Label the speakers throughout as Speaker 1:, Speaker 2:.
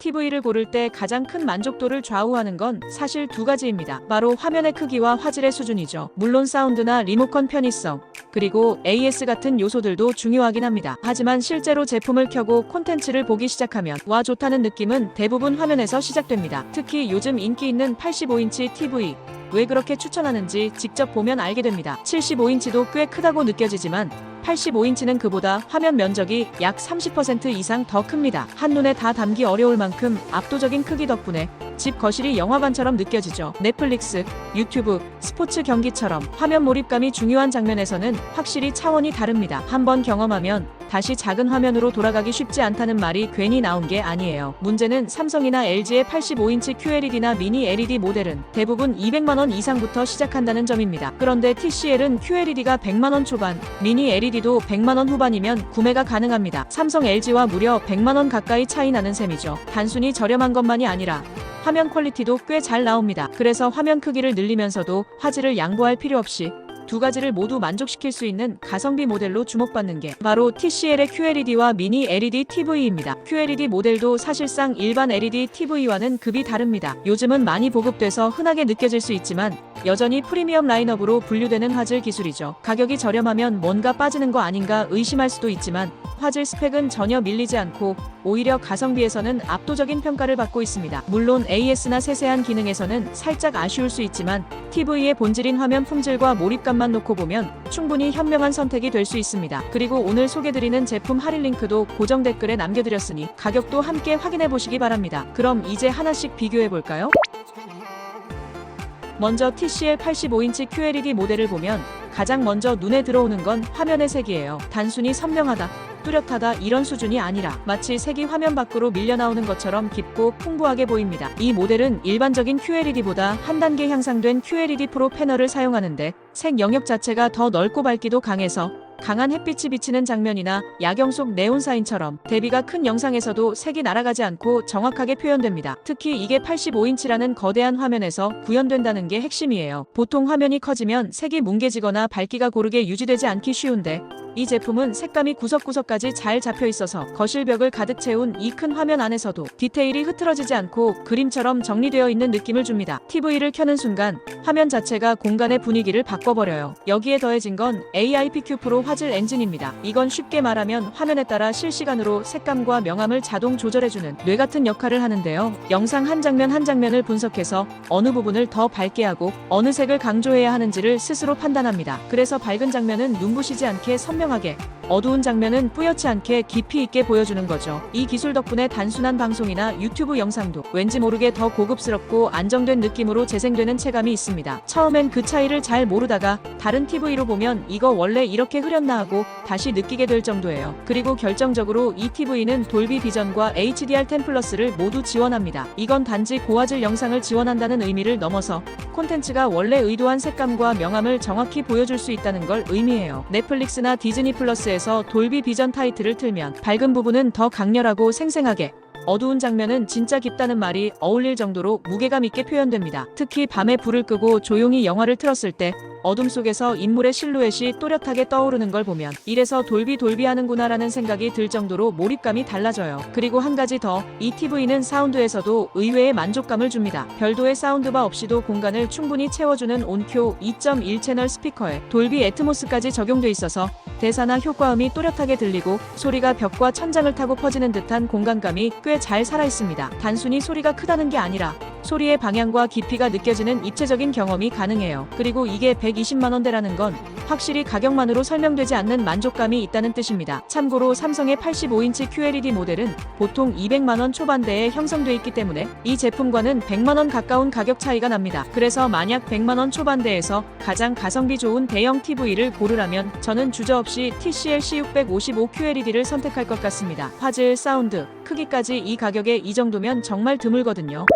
Speaker 1: TV를 고를 때 가장 큰 만족도를 좌우하는 건 사실 두 가지입니다. 바로 화면의 크기와 화질의 수준이죠. 물론 사운드나 리모컨 편의성, 그리고 AS 같은 요소들도 중요하긴 합니다. 하지만 실제로 제품을 켜고 콘텐츠를 보기 시작하면 와 좋다는 느낌은 대부분 화면에서 시작됩니다. 특히 요즘 인기 있는 85인치 TV. 왜 그렇게 추천하는지 직접 보면 알게 됩니다. 75인치도 꽤 크다고 느껴지지만 85인치는 그보다 화면 면적이 약 30% 이상 더 큽니다. 한눈에 다 담기 어려울 만큼 압도적인 크기 덕분에 집 거실이 영화관처럼 느껴지죠. 넷플릭스, 유튜브, 스포츠 경기처럼 화면 몰입감이 중요한 장면에서는 확실히 차원이 다릅니다. 한번 경험하면 다시 작은 화면으로 돌아가기 쉽지 않다는 말이 괜히 나온 게 아니에요. 문제는 삼성이나 LG의 85인치 QLED나 미니 LED 모델은 대부분 200만원 이상부터 시작한다는 점입니다. 그런데 TCL은 QLED가 100만원 초반, 미니 LED도 100만원 후반이면 구매가 가능합니다. 삼성, LG와 무려 100만원 가까이 차이 나는 셈이죠. 단순히 저렴한 것만이 아니라 화면 퀄리티도 꽤 잘 나옵니다. 그래서 화면 크기를 늘리면서도 화질을 양보할 필요 없이 두 가지를 모두 만족시킬 수 있는 가성비 모델로 주목받는 게 바로 TCL의 QLED와 미니 LED TV입니다. QLED 모델도 사실상 일반 LED TV와는 급이 다릅니다. 요즘은 많이 보급돼서 흔하게 느껴질 수 있지만 여전히 프리미엄 라인업으로 분류되는 화질 기술이죠. 가격이 저렴하면 뭔가 빠지는 거 아닌가 의심할 수도 있지만 화질 스펙은 전혀 밀리지 않고 오히려 가성비에서는 압도적인 평가를 받고 있습니다. 물론 AS나 세세한 기능에서는 살짝 아쉬울 수 있지만 TV의 본질인 화면 품질과 몰입감만 놓고 보면 충분히 현명한 선택이 될 수 있습니다. 그리고 오늘 소개드리는 제품 할인 링크도 고정 댓글에 남겨드렸으니 가격도 함께 확인해 보시기 바랍니다. 그럼 이제 하나씩 비교해 볼까요? 먼저 TCL 85인치 QLED 모델을 보면 가장 먼저 눈에 들어오는 건 화면의 색이에요. 단순히 선명하다, 뚜렷하다 이런 수준이 아니라 마치 색이 화면 밖으로 밀려나오는 것처럼 깊고 풍부하게 보입니다. 이 모델은 일반적인 QLED보다 한 단계 향상된 QLED 프로 패널을 사용하는데 색 영역 자체가 더 넓고 밝기도 강해서 강한 햇빛이 비치는 장면이나 야경 속 네온 사인처럼 대비가 큰 영상에서도 색이 날아가지 않고 정확하게 표현됩니다. 특히 이게 85인치라는 거대한 화면에서 구현된다는 게 핵심이에요. 보통 화면이 커지면 색이 뭉개지거나 밝기가 고르게 유지되지 않기 쉬운데 이 제품은 색감이 구석구석까지 잘 잡혀 있어서 거실 벽을 가득 채운 이 큰 화면 안에서도 디테일이 흐트러지지 않고 그림처럼 정리되어 있는 느낌을 줍니다. TV를 켜는 순간 화면 자체가 공간의 분위기를 바꿔버려요. 여기에 더해진 건 AIPQ 프로 화질 엔진입니다. 이건 쉽게 말하면 화면에 따라 실시간으로 색감과 명암을 자동 조절해주는 뇌 같은 역할을 하는데요. 영상 한 장면 한 장면을 분석해서 어느 부분을 더 밝게 하고 어느 색을 강조해야 하는지를 스스로 판단합니다. 그래서 밝은 장면은 눈부시지 않게 선명하게, 어두운 장면은 뿌옇지 않게 깊이 있게 보여주는 거죠. 이 기술 덕분에 단순한 방송이나 유튜브 영상도 왠지 모르게 더 고급스럽고 안정된 느낌으로 재생되는 체감이 있습니다. 처음엔 그 차이를 잘 모르다가 다른 TV로 보면 이거 원래 이렇게 흐렸나 하고 다시 느끼게 될 정도예요. 그리고 결정적으로 이 TV는 돌비 비전과 HDR10 플러스를 모두 지원합니다. 이건 단지 고화질 영상을 지원한다는 의미를 넘어서 콘텐츠가 원래 의도한 색감과 명암을 정확히 보여줄 수 있다는 걸 의미해요. 넷플릭스나 디즈니 플러스에서 돌비 비전 타이틀을 틀면 밝은 부분은 더 강렬하고 생생하게, 어두운 장면은 진짜 깊다는 말이 어울릴 정도로 무게감 있게 표현됩니다. 특히 밤에 불을 끄고 조용히 영화를 틀었을 때 어둠 속에서 인물의 실루엣이 또렷하게 떠오르는 걸 보면 이래서 돌비 하는구나라는 생각이 들 정도로 몰입감이 달라져요. 그리고 한 가지 더, 이 TV는 사운드에서도 의외의 만족감을 줍니다. 별도의 사운드바 없이도 공간을 충분히 채워주는 온큐 2.1 채널 스피커에 돌비 애트모스까지 적용돼 있어서 대사나 효과음이 또렷하게 들리고 소리가 벽과 천장을 타고 퍼지는 듯한 공간감이 꽤 잘 살아있습니다. 단순히 소리가 크다는 게 아니라 소리의 방향과 깊이가 느껴지는 입체적인 경험이 가능해요. 그리고 이게 120만원대라는 건 확실히 가격만으로 설명되지 않는 만족감이 있다는 뜻입니다. 참고로 삼성의 85인치 QLED 모델은 보통 200만원 초반대에 형성돼 있기 때문에 이 제품과는 100만원 가까운 가격 차이가 납니다. 그래서 만약 100만원 초반대에서 가장 가성비 좋은 대형 TV를 고르라면 저는 주저없이 TCL C655 QLED를 선택할 것 같습니다. 화질, 사운드, 크기까지 이 가격에 이 정도면 정말 드물거든요.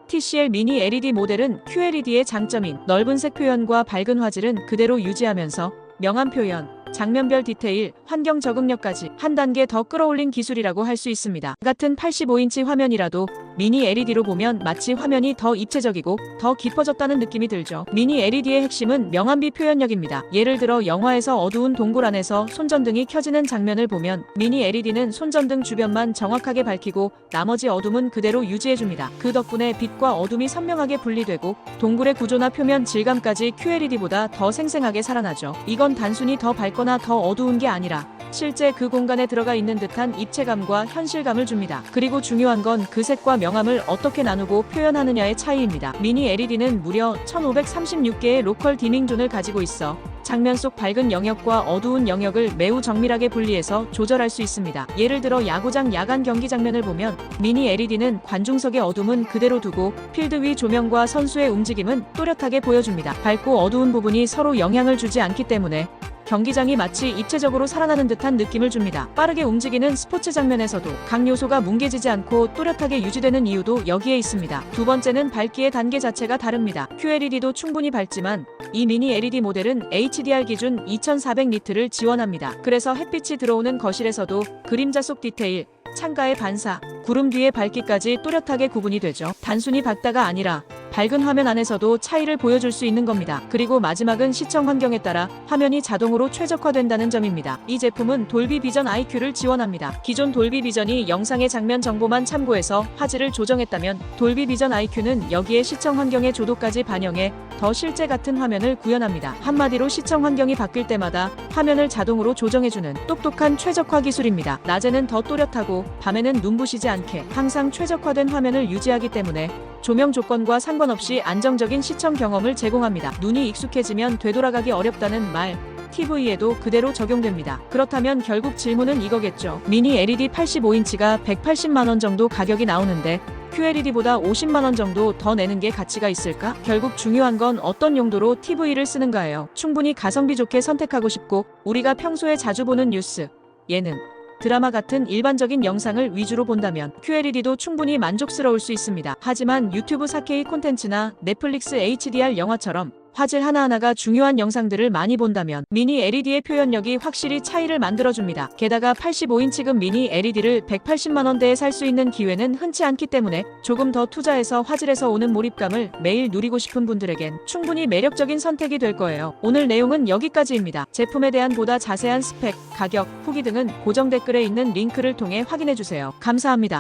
Speaker 1: TCL 미니 LED 모델은 QLED의 장점인 넓은 색 표현과 밝은 화질은 그대로 유지하면서 명암 표현, 장면별 디테일, 환경 적응력까지 한 단계 더 끌어올린 기술이라고 할 수 있습니다. 같은 85인치 화면이라도 미니 LED로 보면 마치 화면이 더 입체적이고 더 깊어졌다는 느낌이 들죠. 미니 LED의 핵심은 명암비 표현력입니다. 예를 들어 영화에서 어두운 동굴 안에서 손전등이 켜지는 장면을 보면 미니 LED는 손전등 주변만 정확하게 밝히고 나머지 어둠은 그대로 유지해줍니다. 그 덕분에 빛과 어둠이 선명하게 분리되고 동굴의 구조나 표면 질감까지 QLED보다 더 생생하게 살아나죠. 이건 단순히 더 밝거나 더 어두운 게 아니라 실제 그 공간에 들어가 있는 듯한 입체감과 현실감을 줍니다. 그리고 중요한 건 그 색과 명암을 어떻게 나누고 표현하느냐의 차이입니다. 미니 LED는 무려 1536개의 로컬 디밍 존을 가지고 있어 장면 속 밝은 영역과 어두운 영역을 매우 정밀하게 분리해서 조절할 수 있습니다. 예를 들어 야구장 야간 경기 장면을 보면 미니 LED는 관중석의 어둠은 그대로 두고 필드 위 조명과 선수의 움직임은 또렷하게 보여줍니다. 밝고 어두운 부분이 서로 영향을 주지 않기 때문에 경기장이 마치 입체적으로 살아나는 듯한 느낌을 줍니다. 빠르게 움직이는 스포츠 장면에서도 각 요소가 뭉개지지 않고 또렷하게 유지되는 이유도 여기에 있습니다. 두 번째는 밝기의 단계 자체가 다릅니다. QLED도 충분히 밝지만 이 미니 LED 모델은 HDR 기준 2400니트를 지원합니다. 그래서 햇빛이 들어오는 거실에서도 그림자 속 디테일, 창가의 반사, 구름 뒤의 밝기까지 또렷하게 구분이 되죠. 단순히 밝다가 아니라 밝은 화면 안에서도 차이를 보여줄 수 있는 겁니다. 그리고 마지막은 시청 환경에 따라 화면이 자동으로 최적화된다는 점입니다. 이 제품은 돌비 비전 IQ를 지원합니다. 기존 돌비 비전이 영상의 장면 정보만 참고해서 화질을 조정했다면 돌비 비전 IQ는 여기에 시청 환경의 조도까지 반영해 더 실제 같은 화면을 구현합니다. 한마디로 시청 환경이 바뀔 때마다 화면을 자동으로 조정해주는 똑똑한 최적화 기술입니다. 낮에는 더 또렷하고 밤에는 눈부시지 않게 항상 최적화된 화면을 유지하기 때문에 조명 조건과 상관없이 안정적인 시청 경험을 제공합니다. 눈이 익숙해지면 되돌아가기 어렵다는 말, TV에도 그대로 적용됩니다. 그렇다면 결국 질문은 이거겠죠. 미니 LED 85인치가 180만원 정도 가격이 나오는데 QLED보다 50만원 정도 더 내는 게 가치가 있을까? 결국 중요한 건 어떤 용도로 TV를 쓰는가예요. 충분히 가성비 좋게 선택하고 싶고 우리가 평소에 자주 보는 뉴스, 예능, 드라마 같은 일반적인 영상을 위주로 본다면 QLED도 충분히 만족스러울 수 있습니다. 하지만 유튜브 4K 콘텐츠나 넷플릭스 HDR 영화처럼 화질 하나하나가 중요한 영상들을 많이 본다면 미니 LED의 표현력이 확실히 차이를 만들어줍니다. 게다가 85인치급 미니 LED를 180만원대에 살 수 있는 기회는 흔치 않기 때문에 조금 더 투자해서 화질에서 오는 몰입감을 매일 누리고 싶은 분들에겐 충분히 매력적인 선택이 될 거예요. 오늘 내용은 여기까지입니다. 제품에 대한 보다 자세한 스펙, 가격, 후기 등은 고정 댓글에 있는 링크를 통해 확인해주세요. 감사합니다.